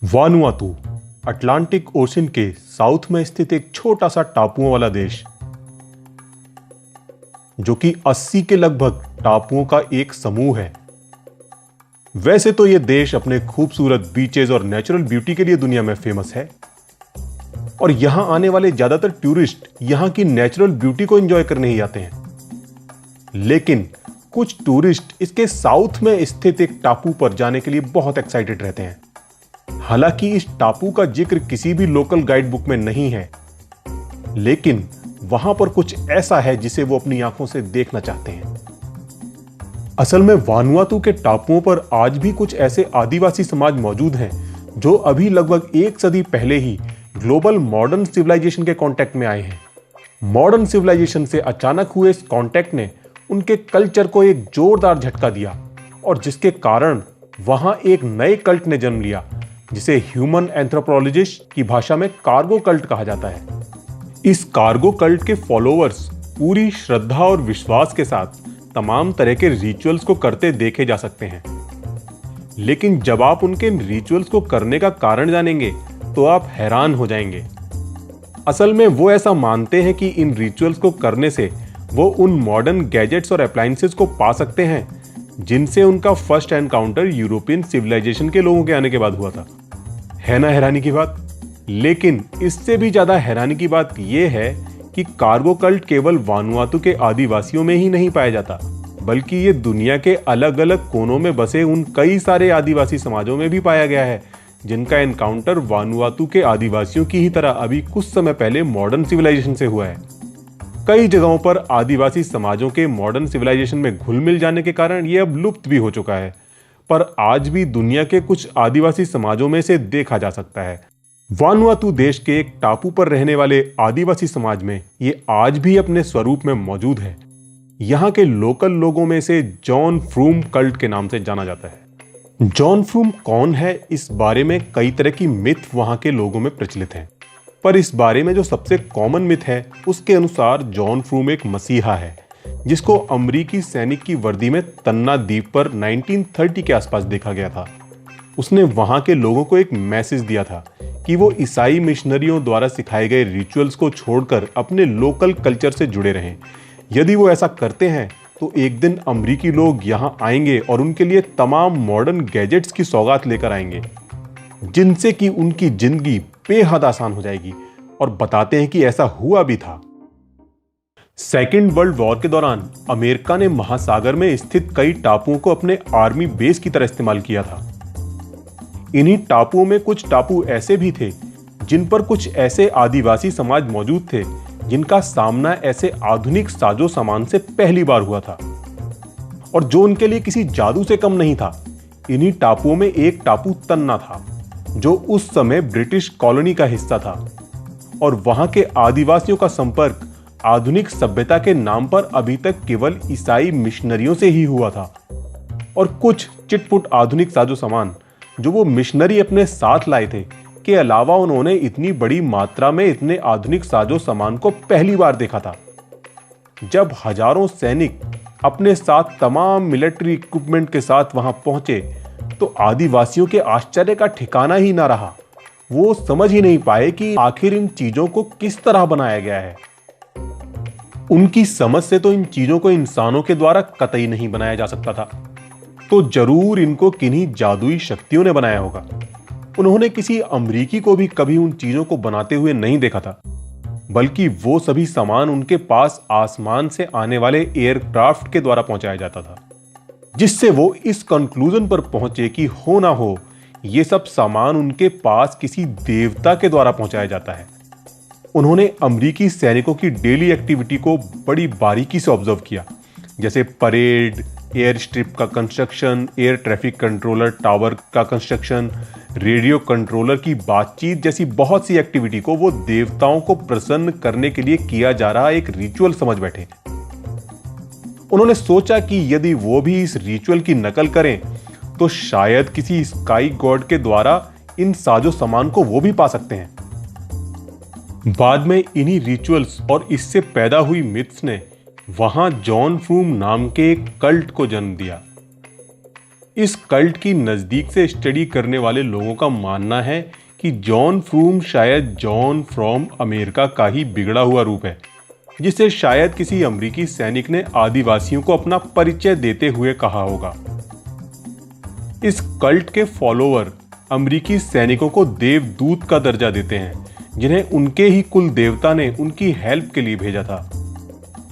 Vanuatu Atlantic ocean के south में स्थित एक छोटा सा टापुओं वाला देश, जो कि 80 के लगभग टापुओं का एक समूह है। वैसे तो यह देश अपने खूबसूरत बीचेस और नेचुरल ब्यूटी के लिए दुनिया में फेमस है और यहां आने वाले ज्यादातर टूरिस्ट यहां की नेचुरल ब्यूटी को एंजॉय करने ही आते हैं। लेकिन कुछ टूरिस्ट इसके साउथ में स्थित एक टापू पर जाने के लिए बहुत एक्साइटेड रहते हैं। हालांकि इस टापू का जिक्र किसी भी लोकल गाइड बुक में नहीं है, लेकिन वहां पर कुछ ऐसा है जिसे वो अपनी आंखों से देखना चाहते हैं। असल में वानुआतू के टापुओं पर आज भी कुछ ऐसे आदिवासी समाज मौजूद हैं जो अभी लगभग एक सदी पहले ही ग्लोबल मॉडर्न सिविलाइजेशन के कांटेक्ट में आए हैं। मॉडर्न सिविलाइजेशन से अचानक हुए इस कांटेक्ट ने उनके कल्चर को एक जोरदार झटका दिया और जिसके कारण वहां एक नए कल्ट ने जन्म लिया, जिसे ह्यूमन एंथ्रोपोलॉजिस्ट की भाषा में कार्गो कल्ट कहा जाता है। इस कार्गो कल्ट के फॉलोअर्स पूरी श्रद्धा और विश्वास के साथ तमाम तरह के रिचुअल्स को करते देखे जा सकते हैं। लेकिन जब आप उनके रिचुअल्स को करने का कारण जानेंगे तो आप हैरान हो जाएंगे। असल में वो ऐसा मानते हैं कि इन रिचुअल्स को करने से वो उन मॉडर्न गैजेट्स और अप्लायंसेस को पा सकते हैं जिनसे उनका फर्स्ट एनकाउंटर यूरोपियन सिविलाइजेशन के लोगों के आने के बाद हुआ था। है ना हैरानी की बात? लेकिन इससे भी ज्यादा हैरानी की बात यह है कि कार्गो कल्ट केवल वानुआतू के आदिवासियों में ही नहीं पाया जाता, बल्कि ये दुनिया के अलग अलग कोनों में बसे उन कई सारे आदिवासी समाजों में भी पाया गया है जिनका एनकाउंटर वानुआतू के आदिवासियों की ही तरह अभी कुछ समय पहले मॉडर्न सिविलाइजेशन से हुआ है। कई जगहों पर आदिवासी समाजों के मॉडर्न सिविलाइजेशन में घुल मिल जाने के कारण यह अब लुप्त भी हो चुका है, पर आज भी दुनिया के कुछ आदिवासी समाजों में से देखा जा सकता है। वानुआतू देश के एक टापू पर रहने वाले आदिवासी समाज में ये आज भी अपने स्वरूप में मौजूद है। यहाँ के लोकल लोगों में से जॉन फ्रूम कल्ट के नाम से जाना जाता है। जॉन फ्रूम कौन है, इस बारे में कई तरह की मिथ वहाँ के लोगों में प्रचलित है, पर इस बारे में जो सबसे कॉमन मिथ है उसके अनुसार जॉन फ्रूम एक मसीहा है जिसको अमरीकी सैनिक की वर्दी में तन्ना द्वीप पर 1930 के आसपास देखा गया था। उसने वहां के लोगों को एक मैसेज दिया था कि वो ईसाई मिशनरियों द्वारा सिखाए गए रिचुअल्स को छोड़कर अपने लोकल कल्चर से जुड़े रहें। यदि वो ऐसा करते हैं तो एक दिन अमरीकी लोग यहां आएंगे और उनके लिए तमाम मॉडर्न गैजेट्स की सौगात लेकर आएंगे जिनसे कि उनकी जिंदगी बेहद आसान हो जाएगी, और बताते हैं कि ऐसा हुआ भी था। सेकेंड वर्ल्ड वॉर के दौरान अमेरिका ने महासागर में स्थित कई टापुओं को अपने आर्मी बेस की तरह इस्तेमाल किया था। इन्हीं टापुओं में कुछ टापू ऐसे भी थे जिन पर कुछ ऐसे आदिवासी समाज मौजूद थे जिनका सामना ऐसे आधुनिक साजो सामान से पहली बार हुआ था और जो उनके लिए किसी जादू से कम नहीं था। इन्हीं टापुओं में एक टापू तन्ना था जो उस समय ब्रिटिश कॉलोनी का हिस्सा था और वहां के आदिवासियों का संपर्क आधुनिक सभ्यता के नाम पर अभी तक केवल ईसाई मिशनरियों से ही हुआ था। और कुछ चिटपुट आधुनिक साजो सामान जो वो मिशनरी अपने साथ लाए थे के अलावा उन्होंने इतनी बड़ी मात्रा में इतने आधुनिक साजो सामान को पहली बार देखा था। जब हजारों सैनिक अपने साथ तमाम मिलिट्री इक्विपमेंट के साथ वहां पहुंचे तो आदिवासियों के आश्चर्य का ठिकाना ही ना रहा। वो समझ ही नहीं पाए कि आखिर इन चीजों को किस तरह बनाया गया है। उनकी समझ से तो इन चीजों को इंसानों के द्वारा कतई नहीं बनाया जा सकता था, तो जरूर इनको किन्हीं जादुई शक्तियों ने बनाया होगा। उन्होंने किसी अमरीकी को भी कभी उन चीजों को बनाते हुए नहीं देखा था, बल्कि वो सभी सामान उनके पास आसमान से आने वाले एयरक्राफ्ट के द्वारा पहुंचाया जाता था, जिससे वो इस कंक्लूजन पर पहुंचे कि हो ना हो ये सब सामान उनके पास किसी देवता के द्वारा पहुंचाया जाता है। उन्होंने अमरीकी सैनिकों की डेली एक्टिविटी को बड़ी बारीकी से ऑब्जर्व किया, जैसे परेड, एयर स्ट्रिप का construction, air traffic controller tower का कंस्ट्रक्शन, रेडियो कंट्रोलर की बातचीत जैसी बहुत सी एक्टिविटी को वो देवताओं को प्रसन्न करने के लिए किया जा रहा एक रिचुअल समझ बैठे। उन्होंने सोचा कि यदि वो भी इस रिचुअल की नकल करें तो शायद किसी स्काई गॉड के द्वारा इन साजो सामान को वो भी पा सकते हैं। बाद में इन्हीं रिचुअल्स और इससे पैदा हुई मिथ्स ने वहां जॉन फ्रूम नाम के एक कल्ट को जन्म दिया। इस कल्ट की नजदीक से स्टडी करने वाले लोगों का मानना है कि जॉन फ्रूम शायद जॉन फ्रॉम अमेरिका का ही बिगड़ा हुआ रूप है, जिसे शायद किसी अमेरिकी सैनिक ने आदिवासियों को अपना परिचय देते हुए कहा होगा। इस कल्ट के फॉलोअर अमेरिकी सैनिकों को देवदूत का दर्जा देते हैं, जिन्हें उनके ही कुल देवता ने उनकी हेल्प के लिए भेजा था।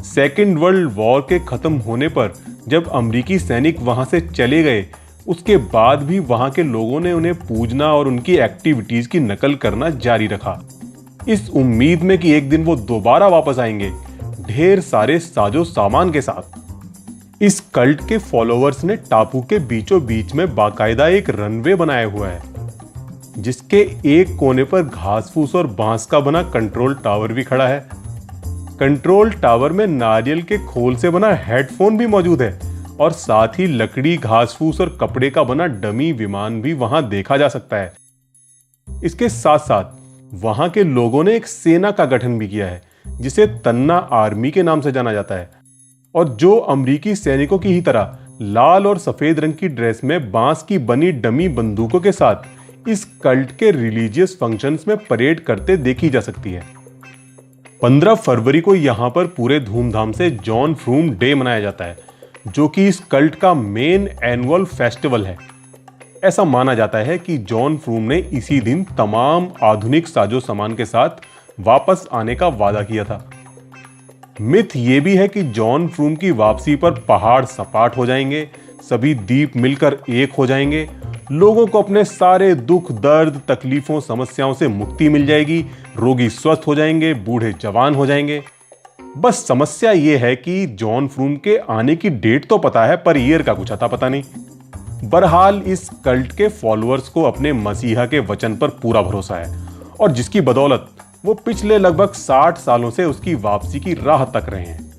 सेकेंड वर्ल्ड वॉर के खत्म होने पर जब अमेरिकी सैनिक वहां से चले गए, उसके बाद भी वहां के लोगों ने उन्हें पूजना और उनकी एक्टिविटीज की नकल करना जारी रखा, इस उम्मीद में कि एक दिन वो दोबारा वापस आएंगे ढेर सारे साजो सामान के साथ। इस कल्ट के फॉलोअर्स ने टापू के बीचों बीच में बाकायदा एक रनवे बनाया हुआ है, जिसके एक कोने पर घास फूस और बांस का बना कंट्रोल टावर भी खड़ा है। कंट्रोल टावर में नारियल के खोल से बना हेडफोन भी मौजूद है और साथ ही लकड़ी, घास फूस और कपड़े का बना डमी विमान भी वहां देखा जा सकता है। इसके साथ साथ वहां के लोगों ने एक सेना का गठन भी किया है, जिसे तन्ना आर्मी के नाम से जाना जाता है, और जो अमेरिकी सैनिकों की ही तरह लाल और सफेद रंग की ड्रेस में बांस की बनी डमी बंदूकों के साथ इस कल्ट के रिलीजियस फंक्शंस में परेड करते देखी जा सकती है। 15 फरवरी को यहां पर पूरे धूमधाम से जॉन फ्रूम डे मनाया जाता है, जो कि इस कल्ट का मेन एनुअल फेस्टिवल है। ऐसा माना जाता है कि जॉन फ्रूम ने इसी दिन तमाम आधुनिक साजो सामान के साथ वापस आने का वादा किया था। मिथ ये भी है कि जॉन फ्रूम की वापसी पर पहाड़ सपाट हो जाएंगे, सभी द्वीप मिलकर एक हो जाएंगे, लोगों को अपने सारे दुख, दर्द, तकलीफों, समस्याओं से मुक्ति मिल जाएगी, रोगी स्वस्थ हो जाएंगे, बूढ़े जवान हो जाएंगे। बस समस्या ये है कि जॉन फ्रूम के आने की डेट तो पता है, पर ईयर का कुछ अता पता नहीं। बहरहाल इस कल्ट के फॉलोअर्स को अपने मसीहा के वचन पर पूरा भरोसा है, और जिसकी बदौलत वो पिछले लगभग 60 सालों से उसकी वापसी की राह तक रहे हैं।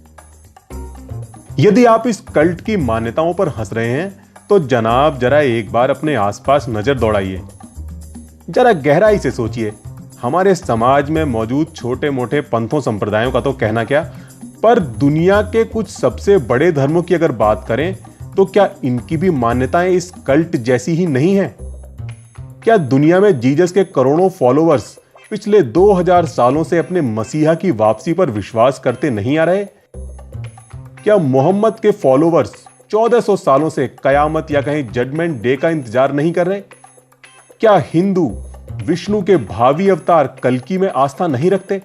यदि आप इस कल्ट की मान्यताओं पर हंस रहे हैं तो जनाब जरा एक बार अपने आसपास नजर दौड़ाइए, जरा गहराई से सोचिए। हमारे समाज में मौजूद छोटे मोटे पंथों संप्रदायों का तो कहना क्या, पर दुनिया के कुछ सबसे बड़े धर्मों की अगर बात करें तो क्या इनकी भी मान्यताएं इस कल्ट जैसी ही नहीं है? क्या दुनिया में जीसस के करोड़ों फॉलोअर्स पिछले 2000 सालों से अपने मसीहा की वापसी पर विश्वास करते नहीं आ रहे? क्या मोहम्मद के फॉलोअर्स 1400 सालों से कयामत या कहीं जजमेंट डे का इंतजार नहीं कर रहे? क्या हिंदू विष्णु के भावी अवतार कल्कि में आस्था नहीं रखते?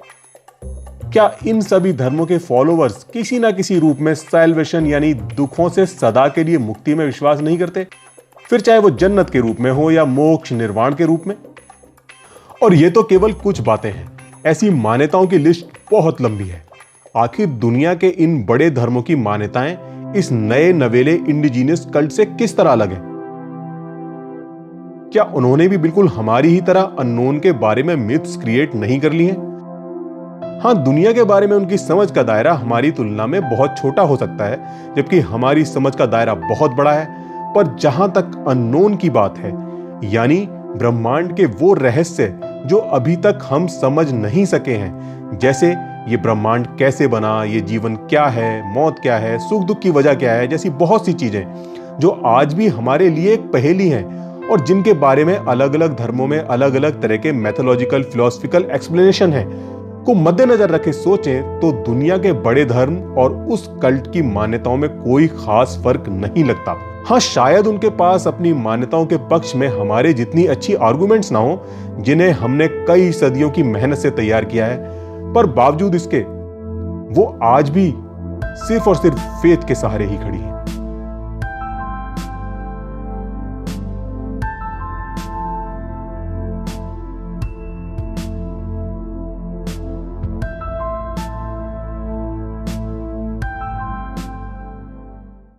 क्या इन सभी धर्मों के फॉलोअर्स किसी ना किसी रूप में सैल्वेशन यानी दुखों से सदा के लिए मुक्ति में विश्वास नहीं करते, फिर चाहे वो जन्नत के रूप में हो या मोक्ष निर्वाण के रूप में? और ये तो केवल कुछ बातें हैं, ऐसी मान्यताओं की लिस्ट बहुत लंबी है। आखिर दुनिया के इन बड़े धर्मों की मान्यताएं इस नए नवेले इंडिजीनियस कल्ट से किस तरह अलग है? क्या उन्होंने भी बिल्कुल हमारी ही तरह अननोन के बारे में मिथ्स क्रिएट नहीं कर ली हैं? हां, दुनिया के बारे में उनकी समझ का दायरा हमारी तुलना में बहुत छोटा हो सकता है, जबकि हमारी समझ का दायरा बहुत बड़ा है। पर जहां तक अननोन की बात है, यानी ब्रह्मांड के वो रहस्य जो अभी तक हम समझ नहीं सके हैं, जैसे ये ब्रह्मांड कैसे बना, ये जीवन क्या है, मौत क्या है, सुख दुख की वजह क्या है, जैसी बहुत सी चीजें जो आज भी हमारे लिए एक पहेली हैं और जिनके बारे में अलग अलग धर्मों में अलग अलग तरह के मैथोलॉजिकल, फिलोसफिकल एक्सप्लेनेशन हैं, को मद्देनजर रखे सोचें तो दुनिया के बड़े धर्म और उस कल्ट की मान्यताओं में कोई खास फर्क नहीं लगता। हाँ, शायद उनके पास अपनी मान्यताओं के पक्ष में हमारे जितनी अच्छी आर्गुमेंट्स ना हो, जिन्हें हमने कई सदियों की मेहनत से तैयार किया है, पर बावजूद इसके वो आज भी सिर्फ और सिर्फ फेथ के सहारे ही खड़ी है।